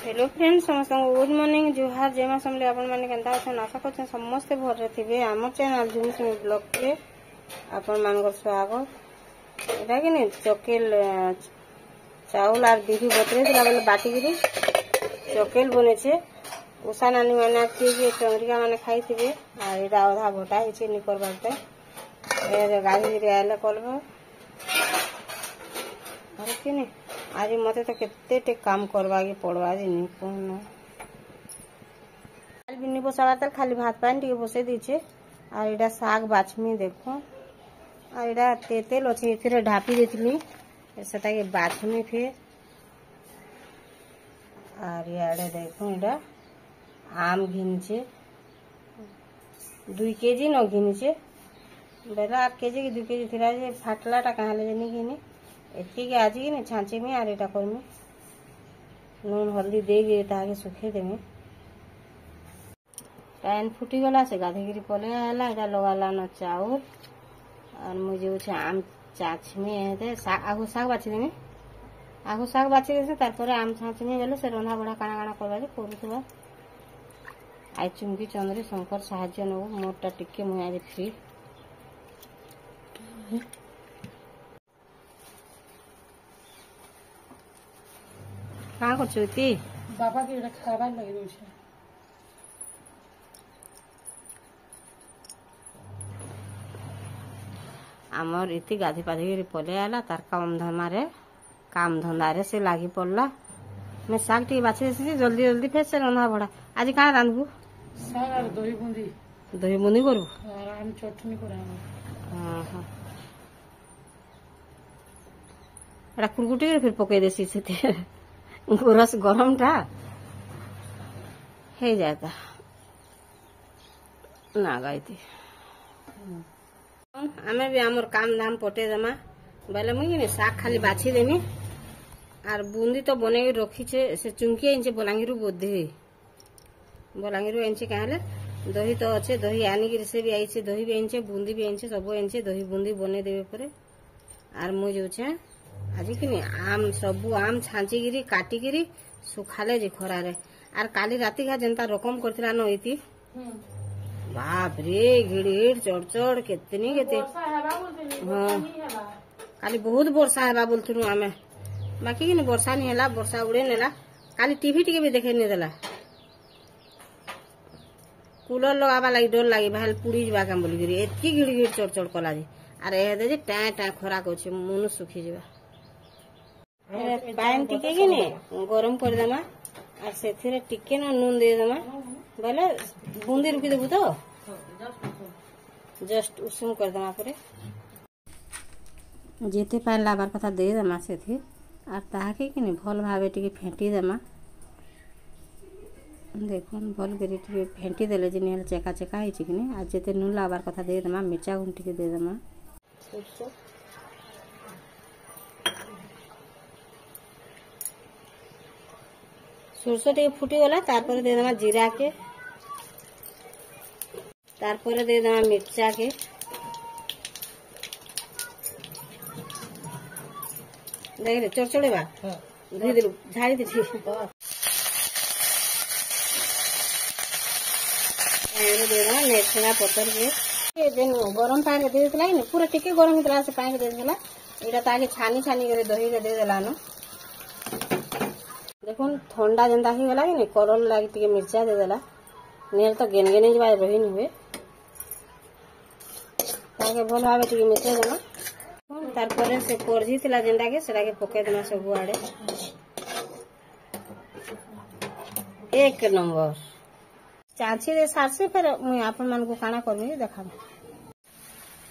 Hello friends, समस्त good morning जुहार जेमा समले आपण माने केनता अछन आशा करछन समस्त भर थिबे। हमर चैनल झुमी सुमी ब्लॉग पे आपण मानकर स्वागत। एटा कि ने चकेल चाउल आर बिही बतरे दिला बेले बाटी गिरी चकेल बने छे। उषा नानी माने के चंद्रिका माने खाई थिबे आ एटा आधा भटा हिचे नि करबार पे ए गाड़ी रे आले करबो। अरे कि ने आज मत तो केते काम करवा के पड़वा आज नहीं कहना बिनी बसावा तर खाली भात पानी टिके बसे दीछे। और एटा साग बाछमी देखो और एटा तेल अच्छे फिर ढापी देथली सेटा के बाछमी फिर और याडे देखो एटा आम घिनचे 2 केजी न घिनचे बेला 1 केजी की 2 केजी थिरा जे फाटलाटा कहाँ ले नहीं घिने एति के आज ने छांचे में आर एटा करमी नून हल्दी दे गे ताके सुखे देमे। पैन फुटी गला से गाधेगिरी पले आला एटा लगाला न चाउर और मुझे उछे आम चाचमी है आगु साग बाछि देमे। आगु साग बाछि देसे तार आम छाचमी गले से रंधा बड़ा काना काना करबा जे करूथबा। आई चुमकी चंद्री शंकर साहाय्य नबो मोरटा टिके मुया जे फ्री कहाँ करछुती बाबा के खाबार लगे दउछे। आमर इति गाधी पाधी पले आला तार काम धंदा रे से लागी पड़ला। मैं साग टी बाछी देसी जल्दी जल्दी फेर से रंधा बड़ा। आज कहाँ रांधबू? साग और दही बूंदी करबू और आम चटनी कराबो। हां हां एटा कुरकुटी के फिर पके देसी से गोरस गरम टा हे जाता ना गाइती आमे भी आमर काम धाम पटे देमा बेले मुई साग खाली बाछी देमी आर बूंदी तो बने रखी छे से चुमकी इंचे बलांगीरु बोधे बलांगीरु इंचे कहले दही तो अच्छे दही आनी की से भी आई छे दही भी इंचे बूंदी भी इंचे सब इंचे दही बूंदी बने देबे परे। आर मुई जो छे आज कि आम सबू आम छांची गिरी काटी गिरी सुखाले जे खरा रे आर काली राती का जनता रकम करथिला न होईती बाप रे गिड़गिड़ चढ़ केतनी केते हां काली बहुत वर्षा हेबा बोलथुनु आमे बाकी कि वर्षा नहीं हैला वर्षा उड़े नेला काली टीवी टिके भी देखे नहीं देला कूलर लगाबा लागि डर लागि भाल पुड़ी जबा काम बोली गिरी एतकी गिड़गिड़ चढ़ कला जे आर ए दे जे टा खरा कोछे मुनु सुखी जबा। पान टिके कि ने गरम कर देमा और से टिके न नून दे देमा बोले बूंदी रुकी देबू तो जस्ट उषुम कर देमा परे जेते पान लाबार कथा दे देमा से और ताके कि ने भल भावे टिके फेंटी देमा। देखो भल करी टिके फेंटी देले जे नेल चेका चेका हिच कि ने आज जेते नून लाबार कथा दे देमा मिर्चा गुण टिके दे देमा। सरसो टे फुटी गला तारपर दे देमा जीरा के तारपर दे देमा मिर्चा के देख रे चढ़चढ़े बा धोई देलु झाड़ी दे ठीक एरे दे देमा मेथरा पत्तर के ए जेन गरम पानी दे देला ने पूरा टिके गरम होतला से पानी दे देला एटा ताके छानी छानी करे दही के दे देला न देखो ठंडा जनता ही गला कि करल लागी टिके मिर्चा दे देला नेल तो गेन गेन जबा रही नहीं हुए ताके भल भावे टिके मिर्चा देना तार परे से कोरजी थिला जेंडा के सेरा के पके देना सब आड़े एक नंबर चाची दे सार से फिर मुई आपन मन को खाना करबी देखा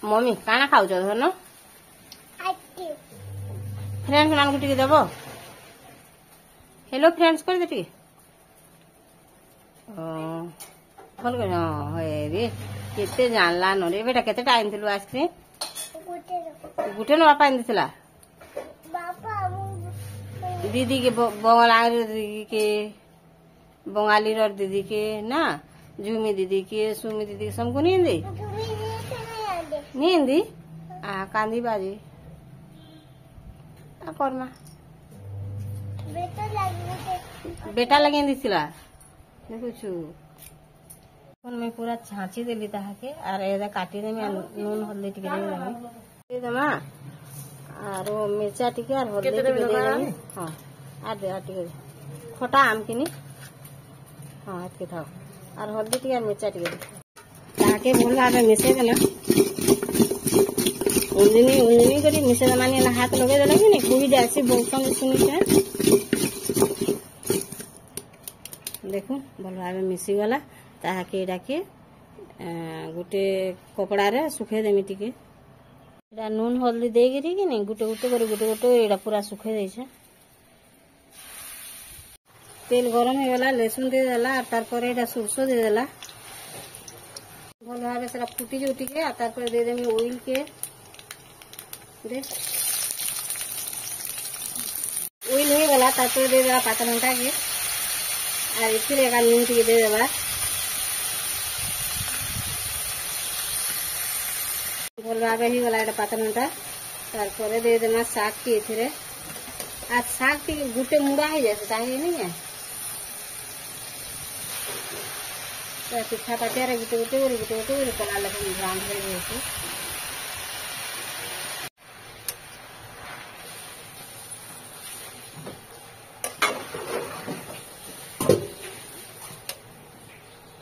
मम्मी खाना खाउ छ धन फ्रेंड्स मान को टिके देबो हेलो फ्रेंड्स कर दे टिके भल कर हे रे केते जानला न रे बेटा केते टाइम थिलु आइसक्रीम गुटे न बापा इंदिला दीदी के बंगाली रो दीदी के ना झूमी दीदी के सुमी दीदी के सबको नहीं हिंदी आ कांदी बाजी आ करमा बेटा लगे दिसिला देखुछु मैं पूरा छाँची देली ताके आर एदा काटी देमी नून हल्दी टिके दे देमा आर मिर्चा टिके आर हल्दी टिके दे देमी हां आर दे टिके खटा आम किनी हां एतके थाओ आर हल्दी टिके आर मिर्चा टिके ताके भल भाबे मिसे देना उंजनी करी मिसे देमानी ना हाथ लगे देला कि नहीं कुई जासी बहुत सुनी छे देखो भल भाबे मिसी गला ताके एटा के गुटे कपड़ा रे सुखे देमी टिके एटा नून हल्दी दे गिरी कि नहीं गुटे गुटे एटा पूरा सुखे दे छे तेल गरम हो गला लहसुन दे देला और तार पर एटा सरसों दे देला भल भाबे सेरा फुटी जुटी के तार पर दे देमी ऑयल के दे ऑयल हो गला तार पर दे देला पाता घंटा के और फिर एक नून टिके दे देला भल भाबे ही गला पाता घंटा तार पर दे देना साग के एथिरे आज साग टिके गुटे मुड़ा हो जाए ताहे नहीं है पिठा पाटिया गुटे कला लगे ब्राउन हो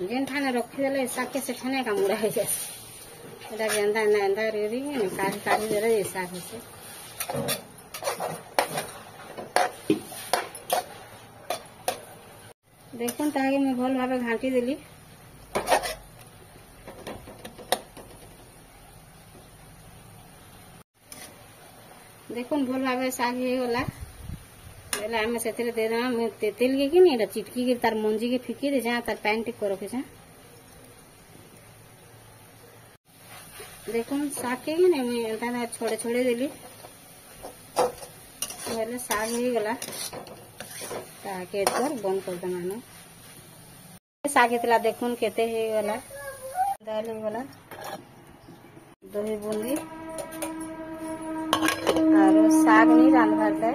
जेन ठाने रखी देले साग के से ठाने का मुड़ा हो जाए एटा के अंदा रेडी काटी दे रे साग से देखो ताके मैं भल भाबे घाटी देली देखो भल भाबे साग हो गला बेला हम सेथिरे दे देना मैं तेल के कि नहीं एटा चिटकी के तार मंजी के फिकी दे जा तार पैन टिक रखे जा देखो साग के नहीं मैं एंता छोड़े छोड़े देली बेले साग हो गला ताके पर बंद कर देना ना साग इतला देखुन केते हे गला दाल हो गला दही बूंदी और साग नहीं रांध भात है।